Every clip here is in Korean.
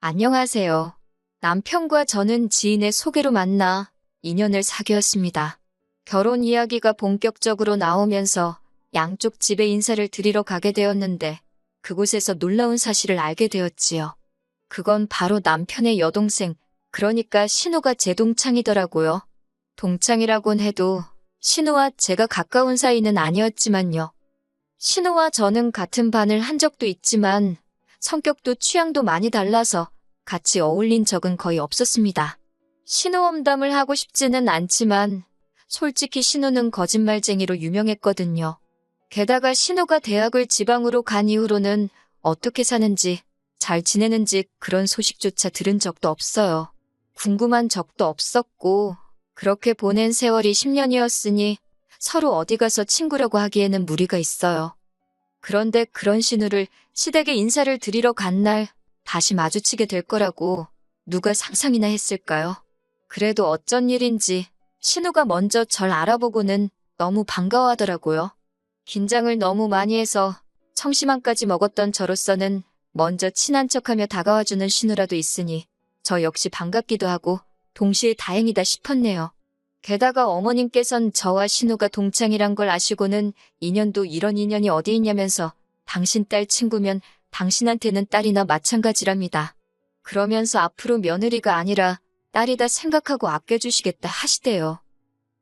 안녕하세요. 남편과 저는 지인의 소개로 만나 2년을 사귀었습니다. 결혼 이야기가 본격적으로 나오면서 양쪽 집에 인사를 드리러 가게 되었는데 그곳에서 놀라운 사실을 알게 되었지요. 그건 바로 남편의 여동생, 그러니까 신우가 제 동창이더라고요. 동창이라곤 해도 신우와 제가 가까운 사이는 아니었지만요. 신우와 저는 같은 반을 한 적도 있지만 성격도 취향도 많이 달라서 같이 어울린 적은 거의 없었습니다. 신우 험담을 하고 싶지는 않지만 솔직히 신우는 거짓말쟁이로 유명했거든요. 게다가 신우가 대학을 지방으로 간 이후로는 어떻게 사는지, 잘 지내는지 그런 소식조차 들은 적도 없어요. 궁금한 적도 없었고 그렇게 보낸 세월이 10년이었으니 서로 어디 가서 친구라고 하기에는 무리가 있어요. 그런데 그런 신우를 시댁에 인사를 드리러 간 날 다시 마주치게 될 거라고 누가 상상이나 했을까요? 그래도 어쩐 일인지 신우가 먼저 절 알아보고는 너무 반가워하더라고요. 긴장을 너무 많이 해서 청심환까지 먹었던 저로서는 먼저 친한 척하며 다가와주는 신우라도 있으니 저 역시 반갑기도 하고 동시에 다행이다 싶었네요. 게다가 어머님께선 저와 신우가 동창이란 걸 아시고는 인연도 이런 인연이 어디 있냐면서 당신 딸 친구면 당신한테는 딸이나 마찬가지랍니다. 그러면서 앞으로 며느리가 아니라 딸이다 생각하고 아껴주시겠다 하시대요.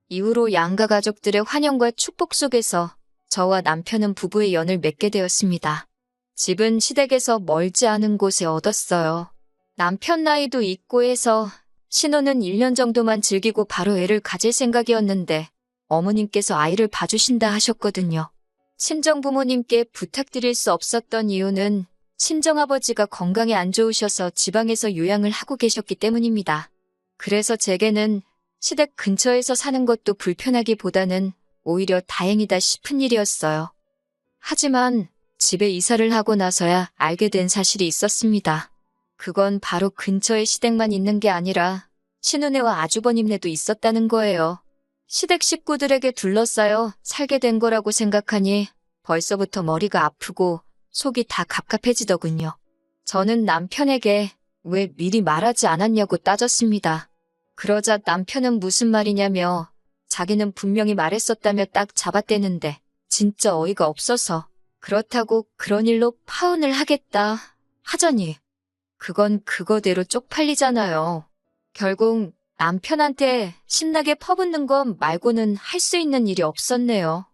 이후로 양가 가족들의 환영과 축복 속에서 저와 남편은 부부의 연을 맺게 되었습니다. 집은 시댁에서 멀지 않은 곳에 얻었어요. 남편 나이도 있고 해서 신우는 1년 정도만 즐기고 바로 애를 가질 생각이었는데 어머님께서 아이를 봐주신다 하셨거든요. 친정부모님께 부탁드릴 수 없었던 이유는 친정아버지가 건강이 안 좋으셔서 지방에서 요양을 하고 계셨기 때문입니다. 그래서 제게는 시댁 근처에서 사는 것도 불편하기보다는 오히려 다행이다 싶은 일이었어요. 하지만 집에 이사를 하고 나서야 알게 된 사실이 있었습니다. 그건 바로 근처에 시댁만 있는 게 아니라 신우네와 아주버님네도 있었다는 거예요. 시댁 식구들에게 둘러싸여 살게 된 거라고 생각하니 벌써부터 머리가 아프고 속이 다 갑갑해지더군요. 저는 남편에게 왜 미리 말하지 않았냐고 따졌습니다. 그러자 남편은 무슨 말이냐며 자기는 분명히 말했었다며 딱 잡아떼는데 진짜 어이가 없어서 그렇다고 그런 일로 파혼을 하겠다 하자니 그건 그거대로 쪽팔리잖아요. 결국 남편한테 신나게 퍼붓는 것 말고는 할 수 있는 일이 없었네요.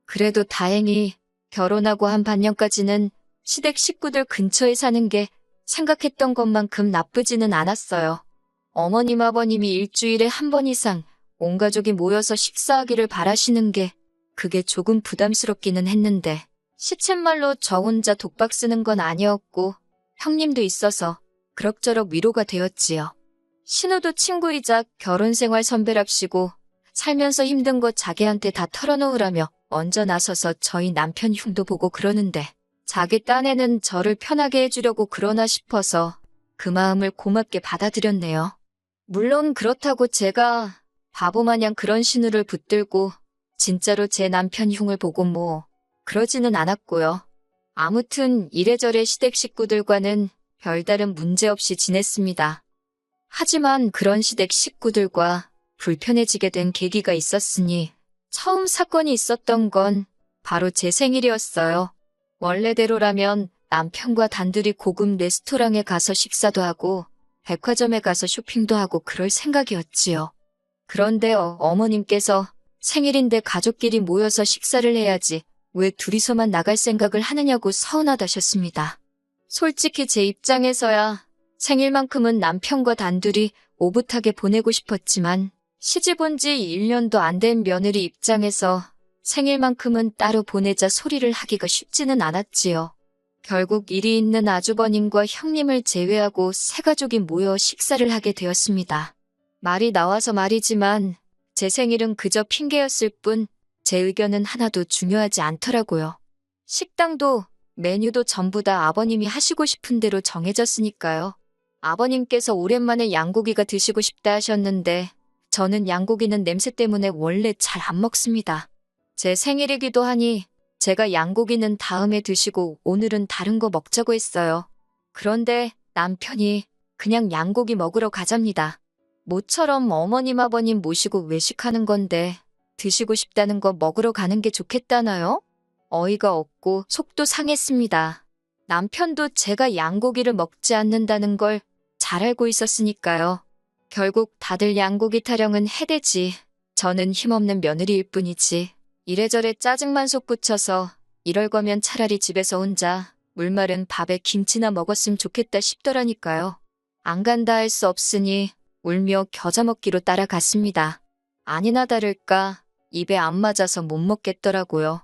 그래도 다행히 결혼하고 한 반년까지는 시댁 식구들 근처에 사는 게 생각했던 것만큼 나쁘지는 않았어요. 어머님 아버님이 일주일에 한 번 이상 온 가족이 모여서 식사하기를 바라시는 게 그게 조금 부담스럽기는 했는데 시쳇말로 저 혼자 독박 쓰는 건 아니었고 형님도 있어서 그럭저럭 위로가 되었지요. 신우도 친구이자 결혼생활 선배랍시고 살면서 힘든 거 자기한테 다 털어놓으라며 먼저 나서서 저희 남편 흉도 보고 그러는데 자기 딴에는 저를 편하게 해주려고 그러나 싶어서 그 마음을 고맙게 받아들였네요. 물론 그렇다고 제가 바보마냥 그런 신우를 붙들고 진짜로 제 남편 흉을 보고 뭐 그러지는 않았고요. 아무튼 이래저래 시댁 식구들과는 별다른 문제 없이 지냈습니다. 하지만 그런 시댁 식구들과 불편해지게 된 계기가 있었으니 처음 사건이 있었던 건 바로 제 생일이었어요. 원래대로라면 남편과 단둘이 고급 레스토랑에 가서 식사도 하고 백화점에 가서 쇼핑도 하고 그럴 생각이었지요. 그런데 어머님께서 생일인데 가족끼리 모여서 식사를 해야지 왜 둘이서만 나갈 생각을 하느냐고 서운하다셨습니다. 솔직히 제 입장에서야 생일만큼은 남편과 단둘이 오붓하게 보내고 싶었지만 시집 온 지 1년도 안 된 며느리 입장에서 생일만큼은 따로 보내자 소리를 하기가 쉽지는 않았지요. 결국 일이 있는 아주버님과 형님을 제외하고 세 가족이 모여 식사를 하게 되었습니다. 말이 나와서 말이지만 제 생일은 그저 핑계였을 뿐 제 의견은 하나도 중요하지 않더라고요. 식당도 메뉴도 전부 다 아버님이 하시고 싶은 대로 정해졌으니까요. 아버님께서 오랜만에 양고기가 드시고 싶다 하셨는데 저는 양고기는 냄새 때문에 원래 잘 안 먹습니다. 제 생일이기도 하니 제가 양고기는 다음에 드시고 오늘은 다른 거 먹자고 했어요. 그런데 남편이 그냥 양고기 먹으러 가잡니다. 모처럼 어머님 아버님 모시고 외식하는 건데 드시고 싶다는 거 먹으러 가는 게 좋겠다나요? 어이가 없고 속도 상했습니다. 남편도 제가 양고기를 먹지 않는다는 걸 잘 알고 있었으니까요. 결국 다들 양고기 타령은 해대지. 저는 힘없는 며느리일 뿐이지. 이래저래 짜증만 솟구쳐서 이럴 거면 차라리 집에서 혼자 물 마른 밥에 김치나 먹었으면 좋겠다 싶더라니까요. 안 간다 할 수 없으니 울며 겨자 먹기로 따라갔습니다. 아니나 다를까 입에 안 맞아서 못 먹겠더라고요.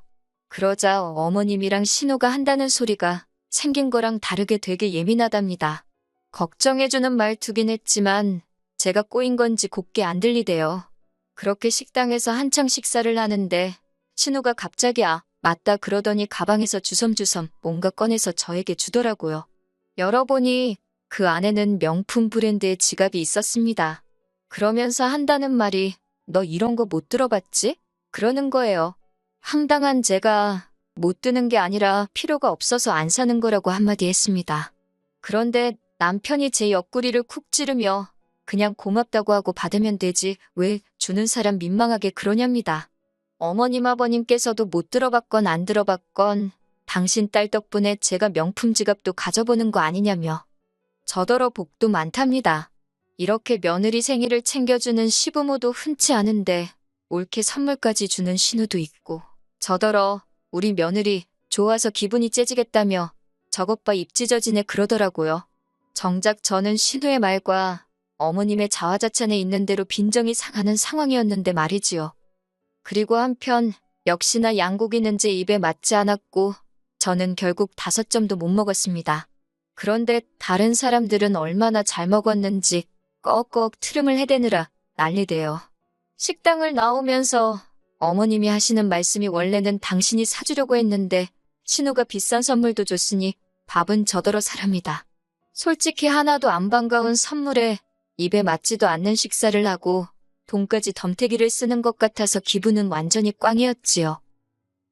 그러자 어머님이랑 신우가 한다는 소리가 생긴 거랑 다르게 되게 예민하답니다. 걱정해주는 말투긴 했지만 제가 꼬인 건지 곱게 안 들리대요. 그렇게 식당에서 한창 식사를 하는데 신우가 갑자기 맞다 그러더니 가방에서 주섬주섬 뭔가 꺼내서 저에게 주더라고요. 열어보니 그 안에는 명품 브랜드의 지갑이 있었습니다. 그러면서 한다는 말이 너 이런 거 못 들어봤지? 그러는 거예요. 황당한 제가 못 드는 게 아니라 필요가 없어서 안 사는 거라고 한마디 했습니다. 그런데 남편이 제 옆구리를 쿡 찌르며 그냥 고맙다고 하고 받으면 되지 왜 주는 사람 민망하게 그러냐입니다. 어머님 아버님께서도 못 들어봤건 안 들어봤건 당신 딸 덕분에 제가 명품 지갑도 가져보는 거 아니냐며. 저더러 복도 많답니다. 이렇게 며느리 생일을 챙겨주는 시부모도 흔치 않은데 올케 선물까지 주는 신우도 있고 저더러 우리 며느리 좋아서 기분이 째지겠다며 저것 봐 입 찢어지네 그러더라고요. 정작 저는 신우의 말과 어머님의 자화자찬에 있는 대로 빈정이 상하는 상황이었는데 말이지요. 그리고 한편 역시나 양고기는 제 입에 맞지 않았고 저는 결국 5점도 못 먹었습니다. 그런데 다른 사람들은 얼마나 잘 먹었는지 꺽꺽 트름을 해대느라 난리대요. 식당을 나오면서 어머님이 하시는 말씀이 원래는 당신이 사주려고 했는데 신우가 비싼 선물도 줬으니 밥은 저더러 사랍니다. 솔직히 하나도 안 반가운 선물에 입에 맞지도 않는 식사를 하고 돈까지 덤태기를 쓰는 것 같아서 기분은 완전히 꽝이었지요.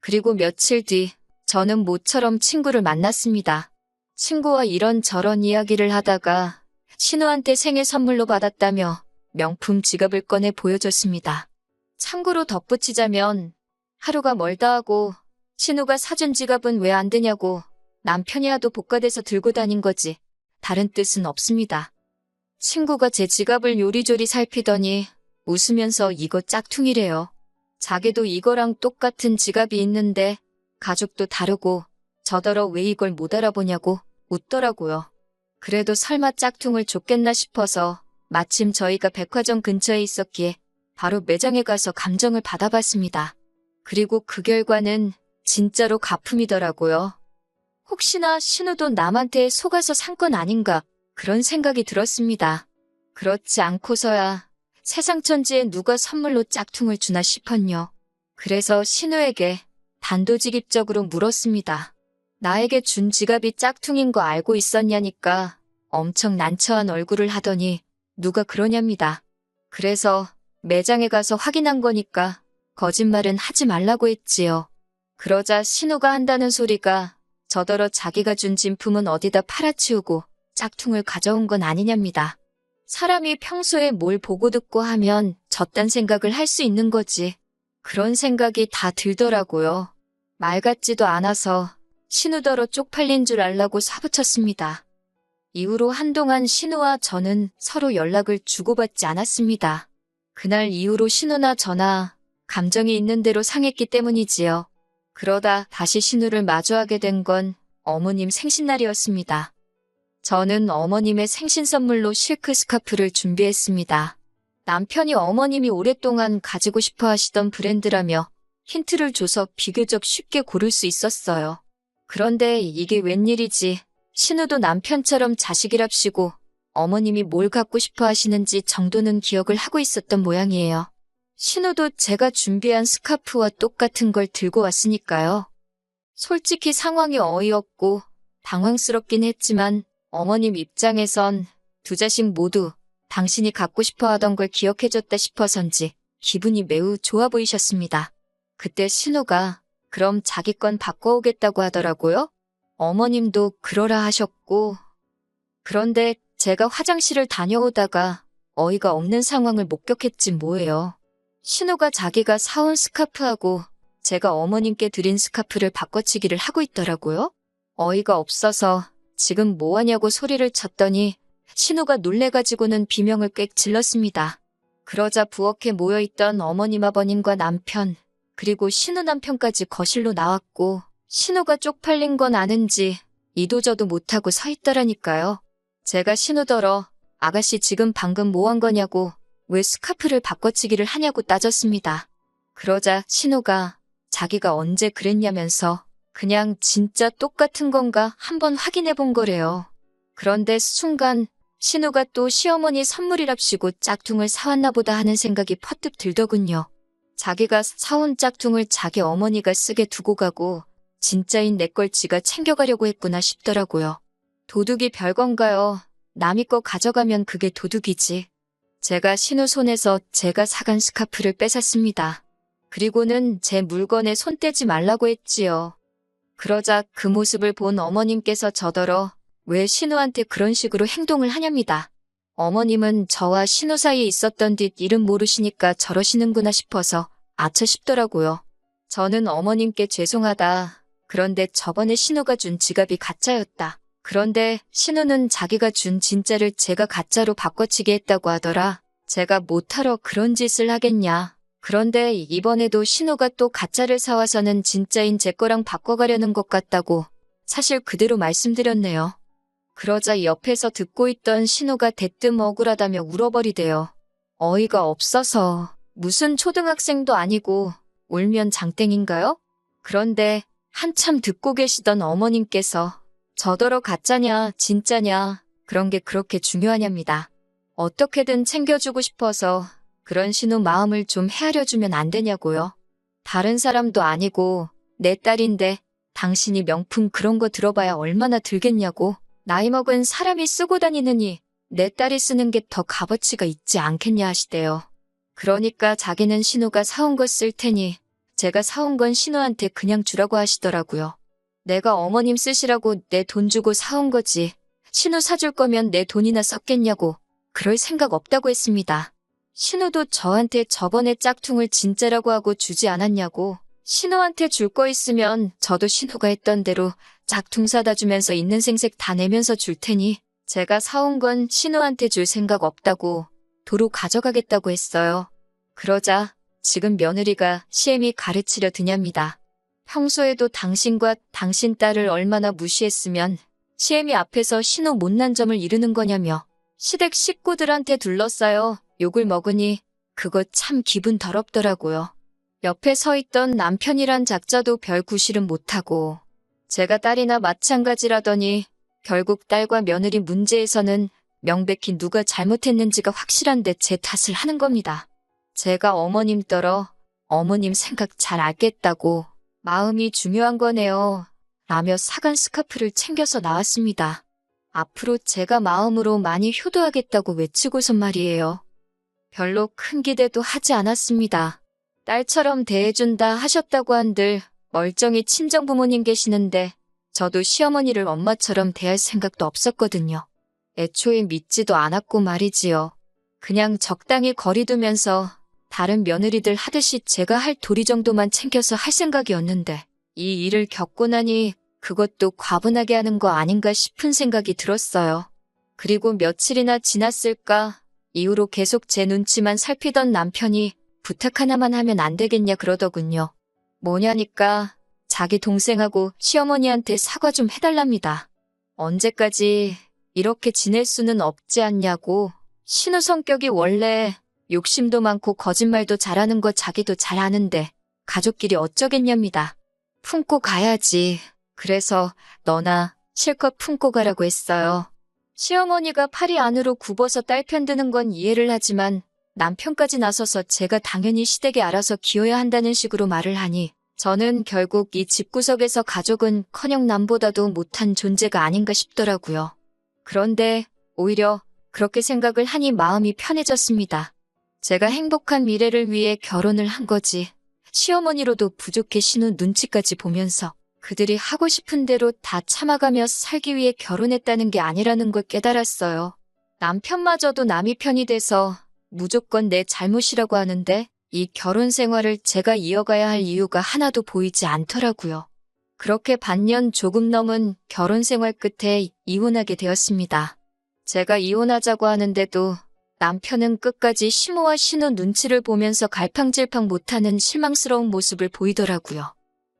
그리고 며칠 뒤 저는 모처럼 친구를 만났습니다. 친구와 이런저런 이야기를 하다가 신우한테 생일 선물로 받았다며 명품 지갑을 꺼내 보여줬습니다. 참고로 덧붙이자면 하루가 멀다 하고 신우가 사준 지갑은 왜 안 되냐고 남편이 하도 복가돼서 들고 다닌 거지 다른 뜻은 없습니다. 친구가 제 지갑을 요리조리 살피더니 웃으면서 이거 짝퉁이래요. 자기도 이거랑 똑같은 지갑이 있는데 가죽도 다르고 저더러 왜 이걸 못 알아보냐고 웃더라고요. 그래도 설마 짝퉁을 줬겠나 싶어서 마침 저희가 백화점 근처에 있었기에 바로 매장에 가서 감정을 받아봤습니다. 그리고 그 결과는 진짜로 가품이더라고요. 혹시나 신우도 남한테 속아서 산 건 아닌가 그런 생각이 들었습니다. 그렇지 않고서야 세상 천지에 누가 선물로 짝퉁을 주나 싶었요. 그래서 신우에게 단도직입적으로 물었습니다. 나에게 준 지갑이 짝퉁인 거 알고 있었냐니까 엄청 난처한 얼굴을 하더니 누가 그러냐입니다. 그래서 매장에 가서 확인한 거니까 거짓말은 하지 말라고 했지요. 그러자 신우가 한다는 소리가 저더러 자기가 준 진품은 어디다 팔아치우고 짝퉁을 가져온 건 아니냐입니다. 사람이 평소에 뭘 보고 듣고 하면 저딴 생각을 할 수 있는 거지. 그런 생각이 다 들더라고요. 말 같지도 않아서 신우더러 쪽팔린 줄 알라고 사부쳤습니다. 이후로 한동안 신우와 저는 서로 연락을 주고받지 않았습니다. 그날 이후로 신우나 저나 감정이 있는 대로 상했기 때문이지요. 그러다 다시 신우를 마주하게 된 건 어머님 생신날이었습니다. 저는 어머님의 생신 선물로 실크 스카프를 준비했습니다. 남편이 어머님이 오랫동안 가지고 싶어 하시던 브랜드라며 힌트를 줘서 비교적 쉽게 고를 수 있었어요. 그런데 이게 웬일이지 신우도 남편처럼 자식이랍시고 어머님이 뭘 갖고 싶어 하시는지 정도는 기억을 하고 있었던 모양이에요. 신우도 제가 준비한 스카프와 똑같은 걸 들고 왔으니까요. 솔직히 상황이 어이없고 당황스럽긴 했지만 어머님 입장에선 두 자식 모두 당신이 갖고 싶어 하던 걸 기억해줬다 싶어서인지 기분이 매우 좋아 보이셨습니다. 그때 신우가 그럼 자기 건 바꿔오겠다고 하더라고요. 어머님도 그러라 하셨고 그런데 제가 화장실을 다녀오다가 어이가 없는 상황을 목격했지 뭐예요. 신우가 자기가 사온 스카프하고 제가 어머님께 드린 스카프를 바꿔치기를 하고 있더라고요. 어이가 없어서 지금 뭐하냐고 소리를 쳤더니 신우가 놀래가지고는 비명을 꽥 질렀습니다. 그러자 부엌에 모여있던 어머님 아버님과 남편 그리고 신우 남편까지 거실로 나왔고 신우가 쪽팔린 건 아는지 이도저도 못하고 서 있더라니까요. 제가 신우더러 아가씨 지금 방금 뭐 한 거냐고 왜 스카프를 바꿔치기를 하냐고 따졌습니다. 그러자 신우가 자기가 언제 그랬냐면서 그냥 진짜 똑같은 건가 한번 확인해 본 거래요. 그런데 순간 신우가 또 시어머니 선물이랍시고 짝퉁을 사왔나 보다 하는 생각이 퍼뜩 들더군요. 자기가 사온 짝퉁을 자기 어머니가 쓰게 두고 가고 진짜인 내 걸 지가 챙겨가려고 했구나 싶더라고요. 도둑이 별건가요? 남이 거 가져가면 그게 도둑이지. 제가 신우 손에서 제가 사간 스카프를 뺏었습니다. 그리고는 제 물건에 손 떼지 말라고 했지요. 그러자 그 모습을 본 어머님께서 저더러 왜 신우한테 그런 식으로 행동을 하냐입니다. 어머님은 저와 신우 사이에 있었던 뒷 일은 모르시니까 저러시는구나 싶어서 아차 싶더라고요. 저는 어머님께 죄송하다. 그런데 저번에 신우가 준 지갑이 가짜였다. 그런데 신우는 자기가 준 진짜를 제가 가짜로 바꿔치기 했다고 하더라. 제가 못하러 그런 짓을 하겠냐. 그런데 이번에도 신우가 또 가짜를 사와서는 진짜인 제 거랑 바꿔가려는 것 같다고 사실 그대로 말씀드렸네요. 그러자 옆에서 듣고 있던 신우가 대뜸 억울하다며 울어버리대요. 어이가 없어서 무슨 초등학생도 아니고 울면 장땡인가요? 그런데 한참 듣고 계시던 어머님께서 저더러 가짜냐 진짜냐 그런 게 그렇게 중요하냐입니다. 어떻게든 챙겨주고 싶어서 그런 신우 마음을 좀 헤아려주면 안 되냐고요. 다른 사람도 아니고 내 딸인데 당신이 명품 그런 거 들어봐야 얼마나 들겠냐고. 나이 먹은 사람이 쓰고 다니느니 내 딸이 쓰는 게 더 값어치가 있지 않겠냐 하시대요. 그러니까 자기는 신우가 사온 거 쓸 테니 제가 사온 건 신우한테 그냥 주라고 하시더라고요. 내가 어머님 쓰시라고 내 돈 주고 사온 거지. 신우 사줄 거면 내 돈이나 썼겠냐고. 그럴 생각 없다고 했습니다. 신우도 저한테 저번에 짝퉁을 진짜라고 하고 주지 않았냐고. 신우한테 줄 거 있으면 저도 신우가 했던 대로 짝퉁 사다 주면서 있는 생색 다 내면서 줄 테니 제가 사온 건 신우한테 줄 생각 없다고 도로 가져가겠다고 했어요. 그러자 지금 며느리가 시애미 가르치려 드냐입니다. 평소에도 당신과 당신 딸을 얼마나 무시했으면 시애미 앞에서 신우 못난 점을 이르는 거냐며 시댁 식구들한테 둘러싸여 욕을 먹으니 그거 참 기분 더럽더라고요. 옆에 서 있던 남편이란 작자도 별 구실은 못하고 제가 딸이나 마찬가지라더니 결국 딸과 며느리 문제에서는 명백히 누가 잘못했는지가 확실한데 제 탓을 하는 겁니다. 제가 어머님더러 어머님 생각 잘 알겠다고 마음이 중요한 거네요 라며 사간 스카프를 챙겨서 나왔습니다. 앞으로 제가 마음으로 많이 효도하겠다고 외치고선 말이에요. 별로 큰 기대도 하지 않았습니다. 딸처럼 대해준다 하셨다고 한들 멀쩡히 친정부모님 계시는데 저도 시어머니를 엄마처럼 대할 생각도 없었거든요. 애초에 믿지도 않았고 말이지요. 그냥 적당히 거리 두면서 다른 며느리들 하듯이 제가 할 도리 정도만 챙겨서 할 생각이었는데 이 일을 겪고 나니 그것도 과분하게 하는 거 아닌가 싶은 생각이 들었어요. 그리고 며칠이나 지났을까 이후로 계속 제 눈치만 살피던 남편이 부탁 하나만 하면 안 되겠냐 그러더군요. 뭐냐니까 자기 동생하고 시어머니한테 사과 좀 해달랍니다. 언제까지 이렇게 지낼 수는 없지 않냐고. 신우 성격이 원래 욕심도 많고 거짓말도 잘하는 거 자기도 잘 아는데 가족끼리 어쩌겠냐입니다. 품고 가야지. 그래서 너나 실컷 품고 가라고 했어요. 시어머니가 팔이 안으로 굽어서 딸 편드는 건 이해를 하지만 남편까지 나서서 제가 당연히 시댁에 알아서 기어야 한다는 식으로 말을 하니 저는 결국 이 집구석에서 가족은커녕 남보다도 못한 존재가 아닌가 싶더라고요. 그런데 오히려 그렇게 생각을 하니 마음이 편해졌습니다. 제가 행복한 미래를 위해 결혼을 한 거지. 시어머니로도 부족해 신우 눈치까지 보면서 그들이 하고 싶은 대로 다 참아가며 살기 위해 결혼했다는 게 아니라는 걸 깨달았어요. 남편마저도 남이 편이 돼서 무조건 내 잘못이라고 하는데 이 결혼 생활을 제가 이어가야 할 이유가 하나도 보이지 않더라고요. 그렇게 반년 조금 넘은 결혼 생활 끝에 이혼하게 되었습니다. 제가 이혼하자고 하는데도 남편은 끝까지 시모와 신우 눈치를 보면서 갈팡질팡 못하는 실망스러운 모습을 보이더라고요.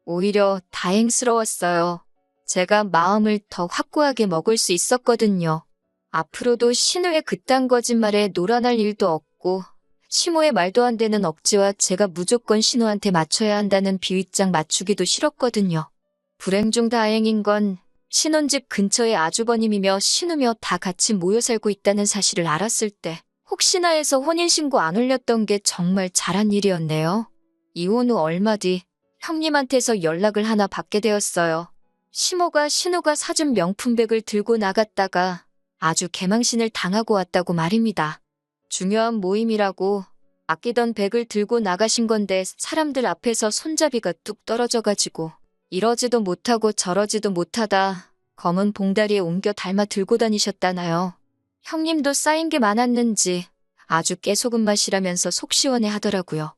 오히려 다행스러웠어요. 제가 마음을 더 확고하게 먹을 수 있었거든요. 앞으로도 신우의 그딴 거짓말에 놀아날 일도 없고 시모의 말도 안 되는 억지와 제가 무조건 신우한테 맞춰야 한다는 비윗장 맞추기도 싫었거든요. 불행 중 다행인 건 신혼집 근처에 아주버님이며 신우며 다 같이 모여 살고 있다는 사실을 알았을 때 혹시나 해서 혼인신고 안 올렸던 게 정말 잘한 일이었네요. 이혼 후 얼마 뒤 형님한테서 연락을 하나 받게 되었어요. 시모가 신우가 사준 명품백을 들고 나갔다가 아주 개망신을 당하고 왔다고 말입니다. 중요한 모임이라고 아끼던 백을 들고 나가신 건데 사람들 앞에서 손잡이가 뚝 떨어져가지고 이러지도 못하고 저러지도 못하다 검은 봉다리에 옮겨 담아 들고 다니셨다나요. 형님도 쌓인 게 많았는지 아주 깨소금 맛이라면서 속 시원해 하더라고요.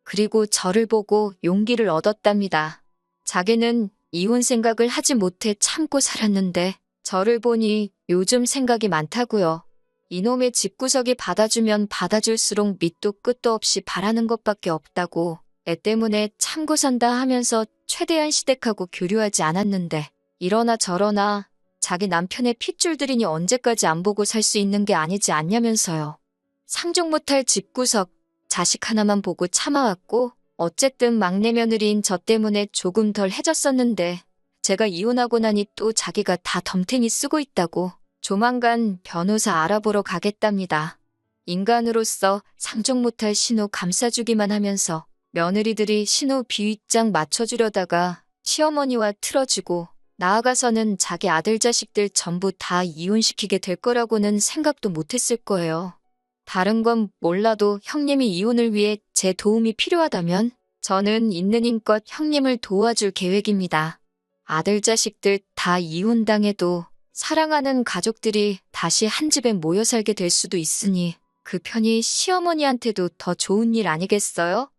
그리고 저를 보고 용기를 얻었답니다. 자기는 이혼 생각을 하지 못해 참고 살았는데 저를 보니 요즘 생각이 많다고요. 이놈의 집구석이 받아주면 받아줄수록 밑도 끝도 없이 바라는 것밖에 없다고 애 때문에 참고 산다 하면서 최대한 시댁하고 교류하지 않았는데 이러나 저러나 자기 남편의 핏줄 들이니 언제까지 안 보고 살 수 있는 게 아니지 않냐면서요. 상종 못할 집구석, 자식 하나만 보고 참아왔고 어쨌든 막내 며느리인 저 때문에 조금 덜 해졌었는데 제가 이혼하고 나니 또 자기가 다 덤탱이 쓰고 있다고 조만간 변호사 알아보러 가겠답니다. 인간으로서 상종 못할 신우 감싸주기만 하면서 며느리들이 신우 비윗장 맞춰주려다가 시어머니와 틀어지고 나아가서는 자기 아들 자식들 전부 다 이혼시키게 될 거라고는 생각도 못했을 거예요. 다른 건 몰라도 형님이 이혼을 위해 제 도움이 필요하다면 저는 있는 힘껏 형님을 도와줄 계획입니다. 아들 자식들 다 이혼당해도 사랑하는 가족들이 다시 한 집에 모여 살게 될 수도 있으니 그 편이 시어머니한테도 더 좋은 일 아니겠어요?